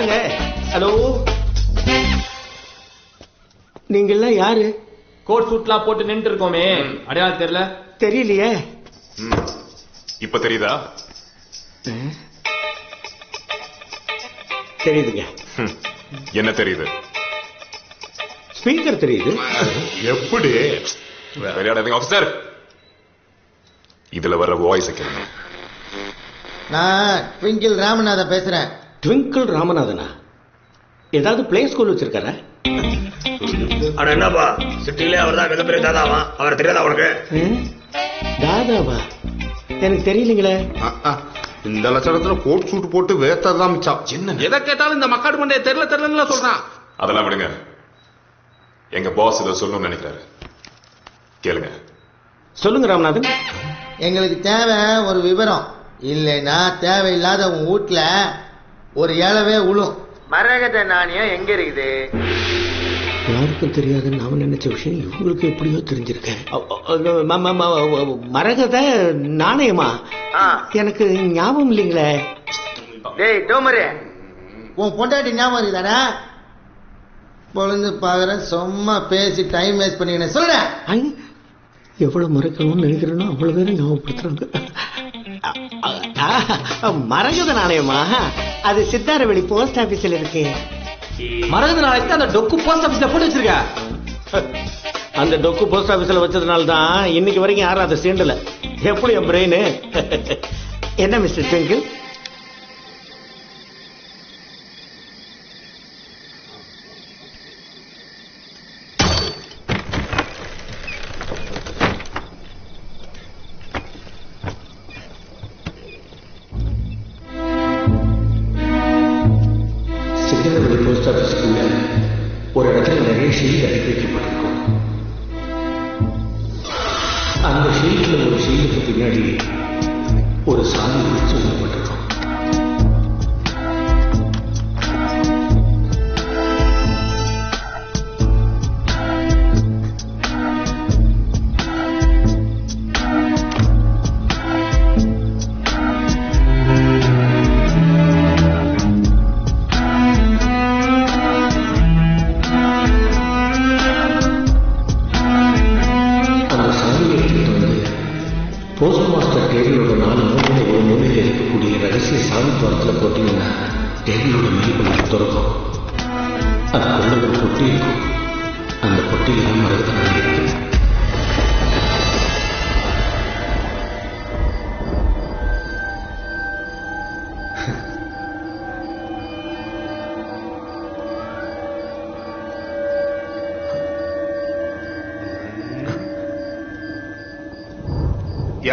யாருங்க? ஹலோ, நீங்கெல்லாம் யாரு? கோட் சூட்லாம் போட்டு நின்று இருக்கோமே, அடையாளம் தெரியல? தெரியலையே. இப்ப தெரியுதா? தெரியுதுங்க. என்ன தெரியுது? ஸ்பீக்கர் தெரியுது. எப்படி? விளையாடாதீங்க ஆபீசர். இதுல வர்ற வாய்ஸ் கேளுங்க. நான் ட்விங்கிள் ராமநாதன் பேசுறேன். ட்விங்கிள் ராமநாதனா? ஏதாவது பிளே ஸ்கூல் வச்சிருக்காரா? அட என்னப்பா, சிட்டிலே அவர் தான் மிகப்பெரிய தாதாவா? அவர் தெரியாதா உனக்கு? தாதாவா? எனக்கு தெரியலீங்களே. இந்த லட்சணத்துல கோட் சூட் போட்டு வேஸ்டா மிச்சம். என்ன எதை கேட்டாலும் இந்த மக்காடு மண்டைய தெரியல சொல்றான். அதெல்லாம் விடுங்க. எங்க பாஸ் இதை சொல்லணும்னு நினைக்கிறாரு, கேளுங்க. சொல்லுங்க ராமநாதன். எங்களுக்கு தேவை ஒரு விவரம், இல்லைன்னா தேவையில்லாத உன் வீட்டுல ஒரு ஏழவே உளும். மரகத நாணயம் எங்க இருக்குது? யாருக்கும் தெரியாதுன்னு நாம நினைச்ச விஷயம் இவங்களுக்கு எப்படியோ தெரிஞ்சிருக்கேன். மரகத நாணயமா? எனக்கு ஞாபகம் இல்லைங்களே. டேய் டோமரே, உன் பொண்டாட்டி ஞாபகம் இருக்குதானே? பொழுது பாக்குறேன், சும்மா பேசி டைம் வேஸ்ட் பண்ணிக்கிறேன். சொல்றேன், எவ்வளவு மறக்கணும்னு நினைக்கிறேனோ அவ்வளவு பேரும் ஞாபகப்படுத்துறாங்க. மரகத நாணயமா? அது சித்தாரவெளி போஸ்ட் ஆபீஸ்ல இருக்கு. மரகத நாணயத்தை அந்த டொக்கு போஸ்ட் ஆபீஸ்ல போட்டு வச்சிருக்க. அந்த டொக்கு போஸ்ட் ஆபீஸ்ல வச்சதுனால தான் இன்னைக்கு வரைக்கும் யாரும் அதை சீண்டல. எப்படி என் பிரெயின்? என்ன மிஸ்டர் ட்விங்கிள்? போஸ்ட் ஆபீஸ்க்குள்ள ஒரு இடத்துல நிறைய ஷீல்டு அனுப்பி வைக்கப்பட்டிருக்கும். அந்த ஷீல்டுல ஒரு ஷீல்டுக்கு பின்னாடி ஒரு சாமி குறிச்சு சொல்லப்பட்டிருக்கும். போஸ்ட் மாஸ்டர் டேபிளோட 4 மூலையில ஒரு மூலையில் இருக்கக்கூடிய ரகசிய சாமி துவாரத்தில் போட்டீங்கன்னா டேபிளோட மேல்புறம் திறக்கும். அதுக்குள்ள ஒரு பொட்டி இருக்கும். அந்த பொட்டியில தான் மரகத நாணயம் இருக்கு.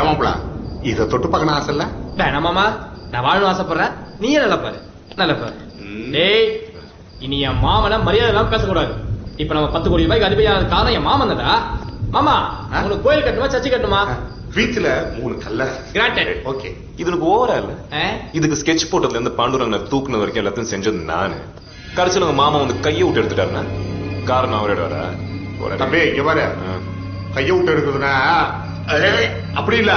ஏமாப்ல, இதை தொட்டு பார்க்கணும் ஆசை இல்ல? வேணாம் மாமா, நான் வாழணும் ஆசைப்படுறேன். நீயே நல்லா பாரு, நல்லா பாரு. டேய், இனி என் மாமனை மரியாதை எல்லாம் பேசக்கூடாது. இப்ப நம்ம 10 கோடி ரூபாய்க்கு அதிபதியான காரணம் என் மாமன் தான்டா. மாமா, உங்களுக்கு கோயில் கட்டணுமா சர்ச்சை கட்டணுமா? பீச்ல 3 கல்ல. கிராண்டட். ஓகே. இதுக்கு ஓவரா இல்ல? இதுக்கு ஸ்கெட்ச் போட்டதுல இருந்து பாண்டுரங்க தூக்குன வரைக்கும் எல்லாத்தையும் செஞ்சது நானு. கடைசியில் உங்க மாமா வந்து கையை விட்டு எடுத்துட்டாருன்னா காரணம் அவரோட. தம்பி இங்க பாரு, கையை விட்டு எடுக்குதுன்னா அப்படி இல்ல,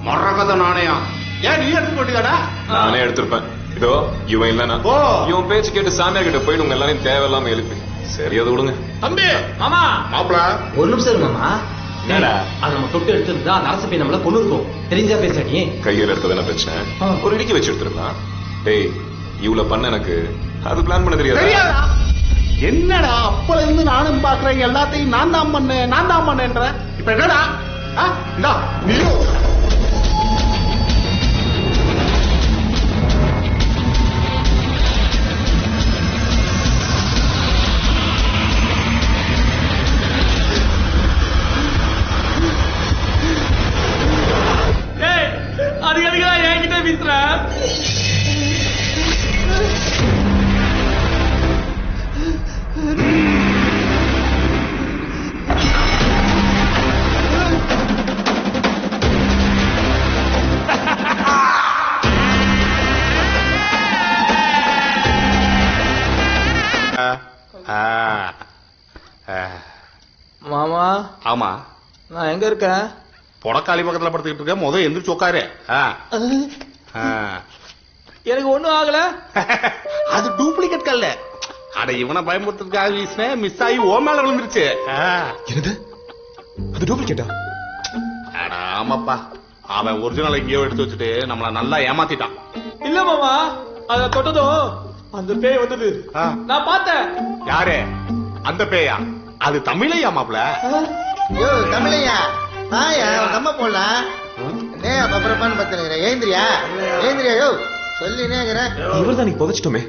மரகத நாணயம். ஏன் நீ எடுத்து போட்டிதாடா? நானே எடுத்திருப்பேன். இதோ இவன் இல்லனா இவன் பேச்சு கேட்டு சாமியார் கிட்ட போயிட்டு உங்க எல்லாரையும் தேவையில்லாம எழுப்பி. சரி, அதை விடுங்க. தம்பி மாமா, மாப்பிள ஒரு நிமிஷம் மாமா. அது நம்ம தொட்டு எடுத்துருந்தா அந்த அரசு போய் நம்மள கொண்டு இருக்கும். தெரிஞ்சா பேச நீ கையில எடுத்ததான பிரச்சனை. ஒரு இடுக்கி வச்சு எடுத்துருந்தான். டேய், இவ்வளவு பண்ண எனக்கு அது பிளான் பண்ண தெரியாது. என்னடா அப்பல இருந்து நானும் பாக்குறேன், எல்லாத்தையும் நான் தான் பண்ணேன்ற. இப்ப என்னடா நீ அது எதுக்குடா என்கிட்ட பேசுற? மாமா. ஆமா, நான் எங்க இருக்கேன்? பொடக்காளி பக்கத்துல படுத்துக்கிட்டு இருக்க. முதல் எந்திரிச்சு உட்காரு. எனக்கு ஒண்ணும் ஆகல. அது டூப்ளிகேட் கல்ல. அட இவனை பயமுறுத்துறதுக்காக வீசினேன், மிஸ் ஆகி ஓ மேல விழுந்துருச்சு. என்னது அது டூப்ளிகேட்டா? அட ஆமாப்பா, அவன் ஒரிஜினல் எங்கேயோ எடுத்து வச்சுட்டு நம்மள நல்லா ஏமாத்திட்டான். இல்ல மாமா, அத தொட்டதும் அந்த பேய் வந்தது. நான் பார்த்தேன். யாரு அந்த பேயா? அது தமிழையா மாப்ள? யோ தமிழையா ஆயா நம்ம போடலாம். அப்புறப்பான்னு பார்த்துருக்கிற ஏந்திரியா ஏந்திரியா யோ சொல்லினேங்கிறேன். இவர் தான் நீ புதைச்சிட்டோமே,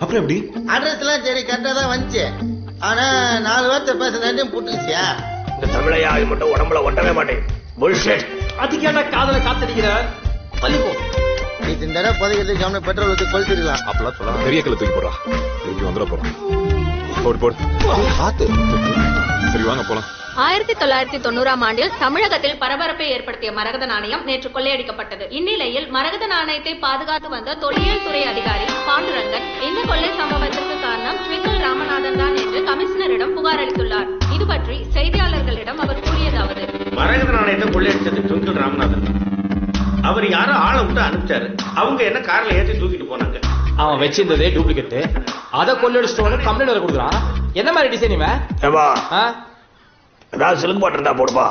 அப்புறம் எப்படி? அட்ரஸ் எல்லாம் சரி கரெக்டா தான் வந்துச்சு. ஆனா 4 வார்த்தை பேசுறதாட்டும் புட்டுச்சியா? இந்த தமிழையா இது மட்டும் உடம்புல ஒட்டவே மாட்டேன். புல்ஷிட். அதுக்கேண்டா காதல காத்தடிக்கிற? பள்ளிப்போ நீ இந்த தடவை புதைக்கிறதுக்கு கவனம் பெட்ரோல் ஊற்றி கொளுத்திருக்கலாம். அப்பெல்லாம் சொல்ல பெரிய கல்ல தூக்கி போடுறா. திருப்பி வந்துட போறோம். போடு போடு. சரி வாங்க போலாம். 1990ஆம் ஆண்டில் தமிழகத்தில் பரபரப்பை ஏற்படுத்திய மரகத நாணயம் நேற்று கொள்ளையடிக்கப்பட்டது. இந்நிலையில் மரகத நாணயத்தை பாதுகாத்து வந்த தொல்லியல் துறை அதிகாரி பாண்டுரங்கன் இந்த கொள்ளை சம்பவத்திற்கு காரணம் ட்விங்கிள் ராமநாதன் தான் என்று கமிஷனரிடம் புகார் அளித்துள்ளார். இது பற்றி செய்தியாளர்களிடம் அவர் கூறியதாவது: மரகத நாணயத்தை கொள்ளையடிச்சது ட்விங்கிள் ராமநாதன். அவர் யாரோ ஆளை விட்டு அனுப்பிச்சாரு. அவங்க என்ன கார்ல ஏற்றி தூக்கிட்டு போனாங்க. அவன் வச்சிருந்ததே டூப்ளிகேட். அதை கொள்ளையடிச்சிட்டோன்னு கம்ப்ளைண்ட் வர கொடுக்குறான். என்ன மாதிரி டிசைன் இவன்? ஏதாவது சிலுக்கு போட்டிருந்தா போடுப்பா.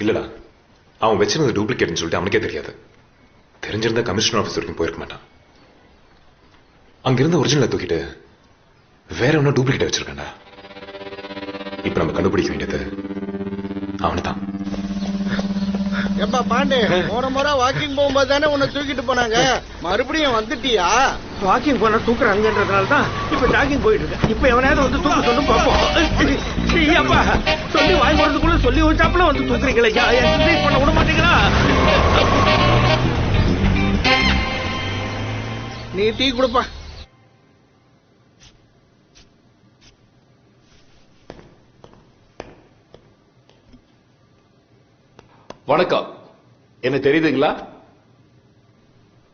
இல்லடா, அவன் வச்சிருந்த டூப்ளிகேட்னு சொல்லிட்டு அவனுக்கே தெரியாது. தெரிஞ்சிருந்தா கமிஷனர் ஆஃபீஸ் வரைக்கும் போயிருக்க மாட்டான். அங்கிருந்த ஒரிஜினலை தூக்கிட்டு வேற ஒன்னும் டூப்ளிகேட் வச்சிருக்காண்டா. இப்ப நம்ம கண்டுபிடிக்க வேண்டியது அவனுதான். எப்பா பாண்டே, போன முறை வாக்கிங் போகும்போது தானே உன்னை தூக்கிட்டு போனாங்க, மறுபடியும் வந்துட்டியா? வாக்கிங் போனா தூக்குறாங்கன்றதுனால தான் இப்ப ஜாக்கிங் போயிட்டு இருக்கேன். இப்ப எவனாவது வந்து தூக்க சொல்லி பார்ப்போம். அப்பா சொல்லி வாங்கி போறதுக்குள்ள சொல்லி வச்சாப்புல வந்து தூக்குறீங்களே, எக்ஸசைஸ் பண்ண விட மாட்டீங்களா? நீ டீ கொடுப்பா. வணக்கம். என்ன தெரியுதுங்களா?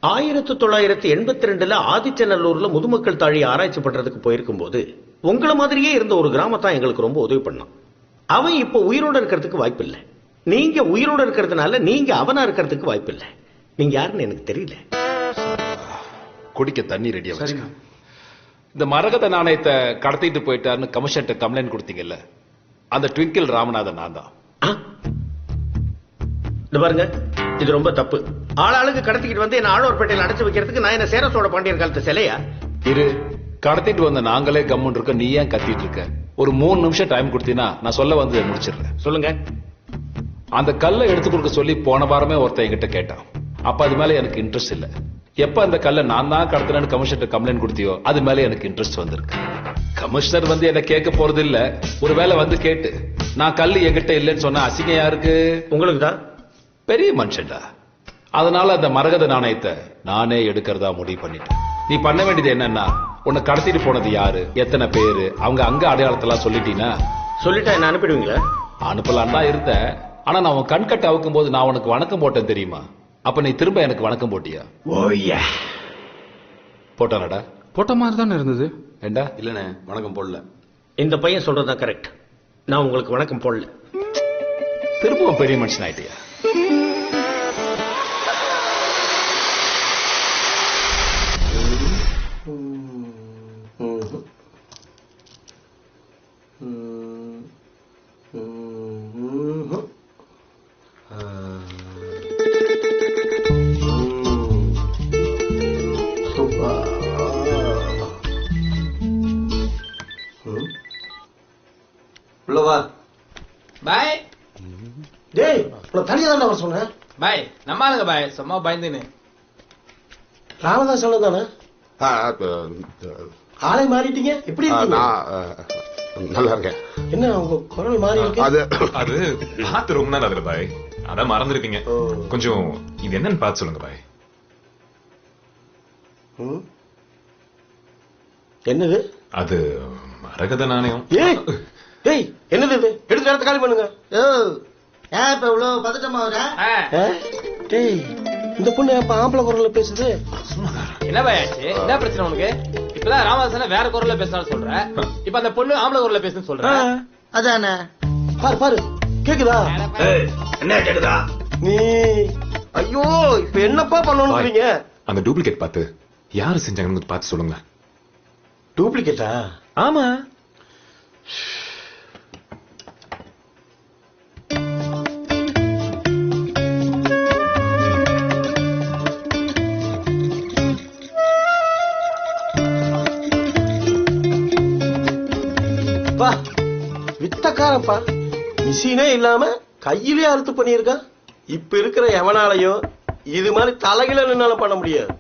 1982 ஆதிச்சநல்லூர்ல முதுமக்கள் தாழி ஆராய்ச்சி பண்றதுக்கு போயிருக்கும் போது உங்களை மாதிரியே இருந்த ஒரு கிராமத்தான் எங்களுக்கு ரொம்ப உதவி பண்ணான். அவன் இப்ப உயிரோட இருக்கிறதுக்கு வாய்ப்பு இல்லை. நீங்க உயிரோட இருக்கிறதுனால நீங்க அவனா இருக்கிறதுக்கு வாய்ப்பு இல்லை. நீங்க யாருன்னு எனக்கு தெரியல. குடிக்க தண்ணி ரெடியா வச்சுக்க. இந்த மரகத நாணயத்தை கடத்திட்டு போயிட்டாருன்னு கமிஷன்ட்ட கம்ப்ளைண்ட் கொடுத்தீங்கல்ல, அந்த ட்விங்கிள் ராமநாதன் நான் தான். இது பாருங்க, இது ரொம்ப தப்பு. ஆளாளுக்கு கடத்திக்கிட்டு வந்து என்ன ஆழ்வார்பேட்டையில் அடைச்சு வைக்கிறதுக்கு நான் என்ன சேர சோழ பாண்டியர் காலத்து சிலையா? இரு, கடத்திட்டு வந்த நாங்களே கம்முன்னு இருக்க, நீ ஏன் கத்திட்டு இருக்க? ஒரு 3 நிமிஷம் டைம் கொடுத்தீங்கன்னா நான் சொல்ல வந்து முடிச்சிடுறேன். சொல்லுங்க. அந்த கல்லை எடுத்து கொடுக்க சொல்லி போன வாரமே ஒருத்தன் என்கிட்ட கேட்டான். அப்ப அது மேல எனக்கு இன்ட்ரெஸ்ட் இல்ல. எப்ப அந்த கல்லை நான் தான் கடத்தினு கமிஷனர் கம்ப்ளைண்ட் கொடுத்தியோ அது மேல எனக்கு இன்ட்ரெஸ்ட் வந்திருக்கு. கமிஷனர் வந்து என்ன கேட்க போறது இல்ல. ஒரு வேளை வந்து கேட்டு நான் கல்லு என்கிட்ட இல்லைன்னு சொன்னா அசிங்கம் யாருக்கு? உங்களுக்கு தான். பெரிய மனுஷன்டா. அதனால அந்த மரகத நாணயத்தை நானே எடுக்கிறதா முடிவு பண்ணிட்டேன். நீ பண்ண வேண்டியது என்னன்னா, உன்னை கடத்திட்டு போனது யாரு, எத்தனை பேரு, அவங்க அங்க அடையாளத்தெல்லாம் சொல்லிட்டீங்கன்னா. சொல்லிட்டா என்ன அனுப்பிடுவீங்களா? அனுப்பலாம் தான் இருந்தேன். ஆனா நான் உன் கண்கட்டை அவுக்கும் போது நான் உனக்கு வணக்கம் போட்டேன் தெரியுமா? அப்ப நீ திரும்ப எனக்கு வணக்கம் போட்டியா? ஓய்யா போட்டானடா? போட்ட மாதிரி தானே இருந்தது. ஏண்டா? இல்லனே, வணக்கம் போடல. இந்த பையன் சொல்றதுதான் கரெக்ட். நான் உங்களுக்கு வணக்கம் போடல. திரும்பவும் பெரிய மனுஷன் ஆயிட்டியா? உள்ளவா பாய். டேய், உனக்கு தனியா தானே வர சொன்னேன். பாய் நம்ம ஆளுங்க பாய், சும்மா பயந்துன்னு. ராமதாஸ் தானே ஆளை மாறிட்டீங்க. எப்படி இருக்கீங்க? நல்லா இருக்கேன். என்ன உங்க குரல் மாறி இருக்கு? அது பார்த்து ரொம்ப நாள் அதுல பாய், அதான் மறந்துருப்பீங்க. கொஞ்சம் இது என்னன்னு பார்த்து சொல்லுங்க பாய். என்னது? அது மரகத நாணயம். ஏய் என்னது இது? எடுத்து இடத்த காலி பண்ணுங்க. ஏன் இப்ப இவ்வளவு பதட்டமா வர? டேய், இந்த பொண்ணு எப்ப ஆம்பளை குரல்ல பேசுது? என்ன பாயாச்சு? என்ன பிரச்சனை உனக்கு? இப்பதான் ராமதாசன வேற குரல்ல பேசினாலும் சொல்ற, இப்ப அந்த பொண்ணு ஆம்பளை குரல்ல பேசுன்னு சொல்ற. அதானே, பாரு பாரு, கேக்குதா? என்ன கேக்குதா? நீ ஐயோ இப்ப என்னப்பா பண்ணணும்ன்றீங்க? அந்த டூப்ளிகேட் பார்த்து யாரு செஞ்சாங்கன்னு பார்த்து சொல்லுங்க. டூப்ளிகேட்டா? ஆமா. வித்தக்காரப்பா, மிஷினே இல்லாம கையிலே அறுத்து பண்ணியிருக்கான். இப்ப இருக்கிற எவனாலையும் இது மாதிரி தலைகில நின்னால பண்ண முடியாது.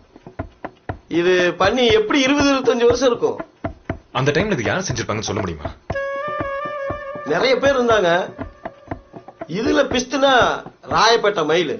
இது பண்ணி எப்படி 20-25 வருஷம் இருக்கும். அந்த டைம்ல இது யார் செஞ்சிருப்பாங்கன்னு சொல்ல முடியுமா? நிறைய பேர் இருந்தாங்க. இதுல பிஸ்துனா ராயப்பேட்டை மயில்,